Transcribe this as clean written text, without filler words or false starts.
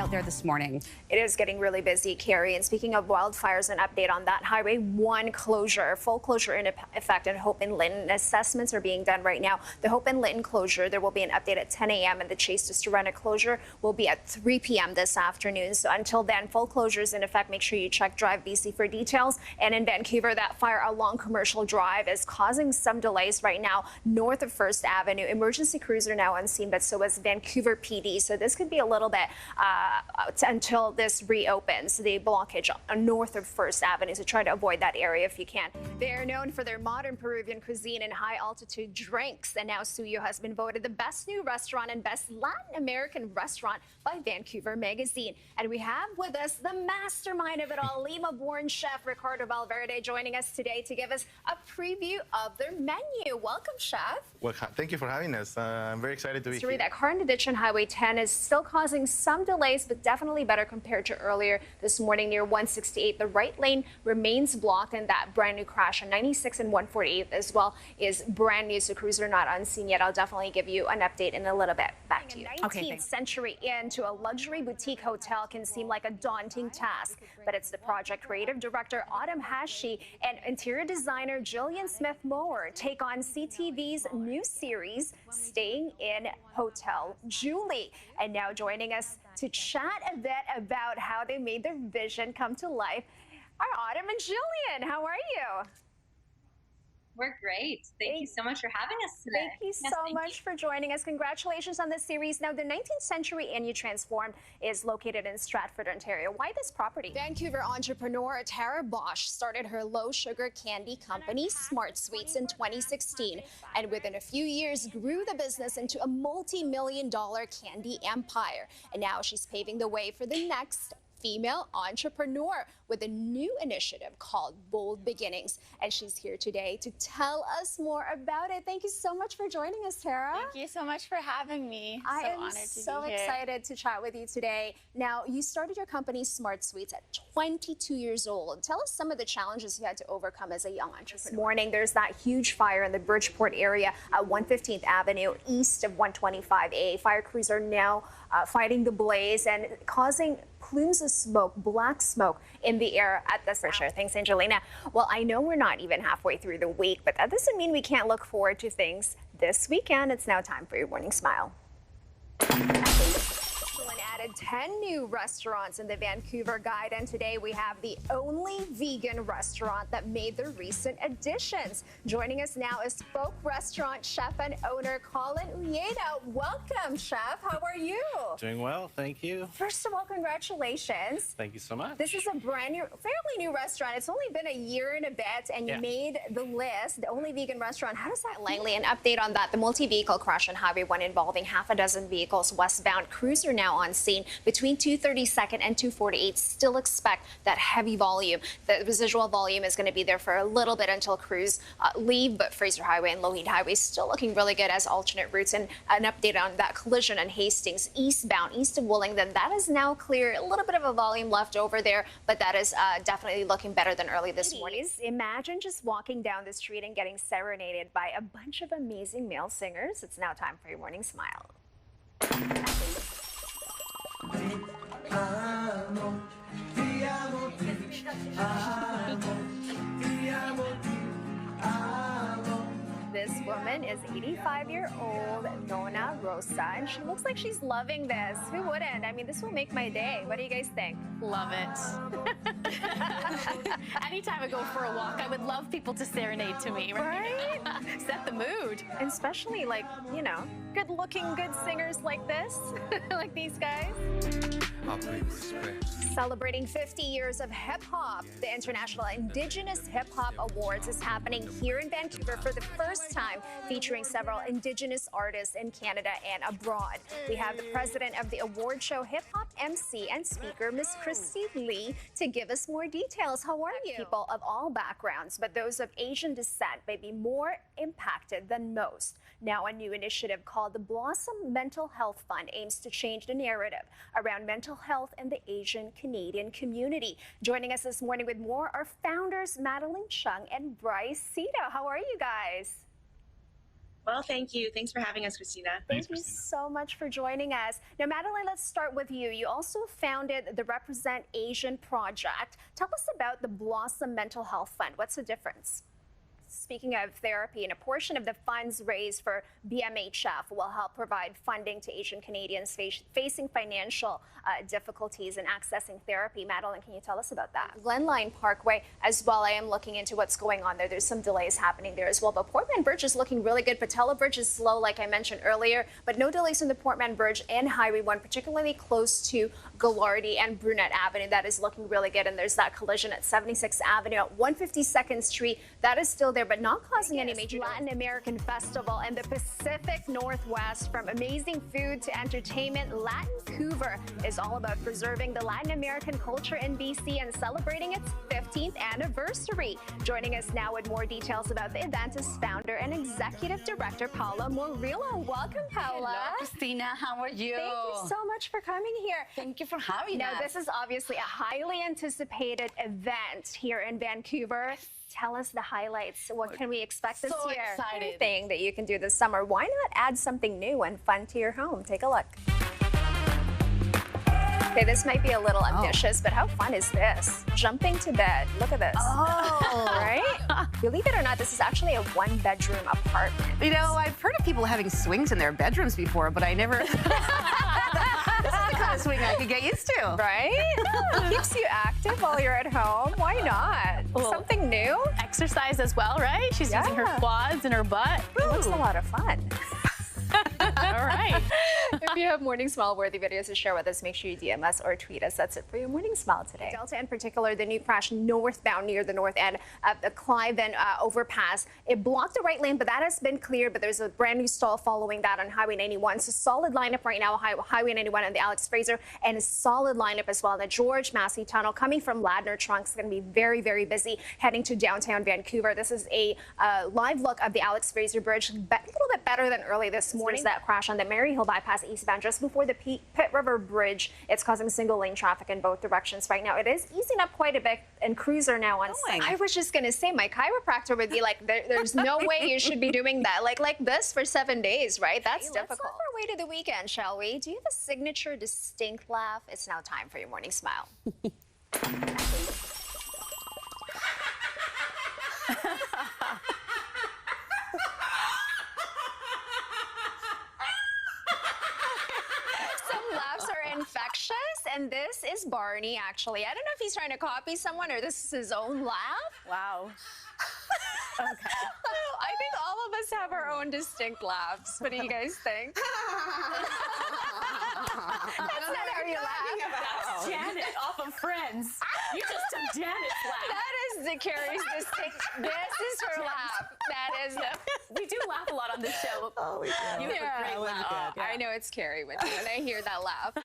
out there this morning? It is getting really busy, Carrie. And speaking of wildfires, an update on that. Highway 1 closure, full closure in effect in Hope and Lytton. Assessments are being done right now. The Hope and Lytton closure, there will be an update at 10 a.m. and the Chase to Serena closure will be at 3 p.m. this afternoon. So until then, full closures in effect. Make sure you check Drive BC for details. And in Vancouver, that fire along Commercial Drive is causing some delays right now north of First Avenue. Emergency crews are now on scene, but so is Vancouver PD. So this could be a little bit until this reopens, the blockage north of First Avenue. So try to avoid that area if you can. They're known for their modern Peruvian cuisine and high altitude drinks. And now Suyo has been voted the best new restaurant and best Latin American restaurant by Vancouver Magazine. And we have with us the mastermind of it all, Lima-born chef Ricardo Valverde, joining us today to give us a preview of their menu. Welcome, chef. Well, thank you for having us. I'm very excited to be here. That car addiction Highway 10 is still causing some delays, but definitely better compared to earlier this morning near 168. The right lane remains blocked, and that brand new crash on 96 and 148 as well is brand new. So crews are not on scene yet. I'll definitely give you an update in a little bit. Back to you. 19th century inn to a luxury boutique hotel can seem like a daunting task, but it's the project creative director Autumn Hashi and interior designer Jillian Smith-Moore take on CTV's new series, Staying in Hotel Julie. And now joining us to chat a bit about how they made their vision come to life are Autumn and Jillian. How are you? We're great. Thank you so much for having us today. Thank you so much for joining us. Congratulations on this series. Now, the 19th Century Inn you transformed is located in Stratford, Ontario. Why this property? Vancouver entrepreneur Tara Bosch started her low-sugar candy company, Smart Sweets, in 2016. And within a few years, grew the business into a multi-million-dollar candy empire. And now she's paving the way for the next female entrepreneur with a new initiative called Bold Beginnings. And she's here today to tell us more about it. Thank you so much for joining us, Tara. Thank you so much for having me. I am so excited to chat with you today. Now, you started your company Smart Sweets at 22 years old. Tell us some of the challenges you had to overcome as a young entrepreneur. This morning, there's that huge fire in the Bridgeport area at 115th Avenue, east of 125A. Fire crews are now fighting the blaze and causing plumes of smoke, black smoke in the air at this. For sure. Thanks, Angelina. Well, I know we're not even halfway through the week, but that doesn't mean we can't look forward to things this weekend. It's now time for your morning smile. Added 10 new restaurants in the Vancouver Guide, and today we have the only vegan restaurant that made the recent additions. Joining us now is Spoke Restaurant chef and owner Colin Uyeda. Welcome, chef. How are you? Doing well, thank you. First of all, congratulations. Thank you so much. This is a brand new, fairly new restaurant. It's only been a year and a bit, and you made the list, the only vegan restaurant. How does that Langley? An update on that. The multi-vehicle crash on Highway 1 involving half a dozen vehicles westbound. Crews are now on scene between 232nd and 248. Still expect that heavy volume. The residual volume is going to be there for a little bit until crews leave, but Fraser Highway and Lougheed Highway still looking really good as alternate routes. And an update on that collision on Hastings eastbound, east of Willingdon. That is now clear. A little bit of a volume left over there, but that is definitely looking better than early this morning. Imagine just walking down the street and getting serenaded by a bunch of amazing male singers. It's now time for your morning smile. This woman is 85-year-old Nona Rosa, and she looks like she's loving this. Who wouldn't? I mean, this will make my day. What do you guys think? Love it. Anytime I go for a walk, I would love people to serenade to me, right? Set the mood. And especially, like, you know, good-looking, good singers like this, like these guys. Celebrating 50 years of hip-hop, the International Indigenous Hip-Hop Awards is happening here in Vancouver for the first time, featuring several Indigenous artists in Canada and abroad. We have the president of the award show, hip-hop MC and speaker, Miss Christy Lee, to give us more details. How are you? People of all backgrounds, but those of Asian descent may be more impacted than most. Now, a new initiative called the Blossom Mental Health Fund aims to change the narrative around mental health in the Asian Canadian community. Joining us this morning with more are founders Madeline Chung and Bryce Cito. How are you guys? Well, thank you. Thanks for having us, Cristina. Thank you so much for joining us. Now, Madeline, let's start with you. You also founded the Represent Asian Project. Tell us about the Blossom Mental Health Fund. What's the difference? Speaking of therapy, and a portion of the funds raised for BMHF will help provide funding to Asian Canadians facing financial difficulties in accessing therapy. Madeline, can you tell us about that? Glenline Parkway as well. I am looking into what's going on there. There's some delays happening there as well. But Portman Bridge is looking really good. Patella Bridge is slow, like I mentioned earlier, but no delays in the Portman Bridge and Highway 1, particularly close to Gallardi and Brunette Avenue. That is looking really good. And there's that collision at 76th Avenue at 152nd Street. That is still there, but not causing any major Latin American festival in the Pacific Northwest. From amazing food to entertainment, Latincouver is all about preserving the Latin American culture in BC and celebrating its 15th anniversary. Joining us now with more details about the event is founder and executive director Paula Murillo. Welcome, Paula. Hello, Cristina. How are you? Thank you so much for coming here. Thank you for having us. Now, this is obviously a highly anticipated event here in Vancouver. Tell us the highlights. What can we expect this year? Excited. Anything that you can do this summer. Why not add something new and fun to your home? Take a look. Okay, this might be a little ambitious, but how fun is this? Jumping to bed. Look at this. Oh. Right? Believe it or not, this is actually a one-bedroom apartment. You know, I've heard of people having swings in their bedrooms before, but I never... This is the kind of swing I could get used to. Right? It keeps you active while you're at home. Why not? Well, something new? Exercise as well, right? She's using her quads and her butt. It looks a lot of fun. All right. If you have Morning Smile-worthy videos to share with us, make sure you DM us or tweet us. That's it for your Morning Smile today. Delta in particular, the new crash northbound near the north end of the Cliven overpass. It blocked the right lane, but that has been cleared. But there's a brand new stall following that on Highway 91. So solid lineup right now, Highway 91 and the Alex Fraser, and a solid lineup as well. The George Massey Tunnel coming from Ladner Trunk is going to be very, very busy heading to downtown Vancouver. This is a live look of the Alex Fraser Bridge, a little bit better than early this morning. That crash on the Maryhill bypass eastbound just before the Pitt River Bridge. It's causing single lane traffic in both directions right now. It is easing up quite a bit, and crews are now on site. I was just going to say, my chiropractor would be like, there's no way you should be doing that like this for 7 days, right? That's difficult. Let's work our way to the weekend, shall we? Do you have a signature distinct laugh? It's now time for your Morning Smile. Infectious, and this is Barney, actually. I don't know if he's trying to copy someone or this is his own laugh. Wow. Okay. I think all of us have our own distinct laughs. What do you guys think? That's not how you laugh. That's Janet off of Friends. You just took Janet's laugh. That is the Carrie's distinct. This is her laugh. That is the... We do laugh a lot on this show. Oh, we do. You have a great laugh. I know it's Carrie with you when I hear that laugh.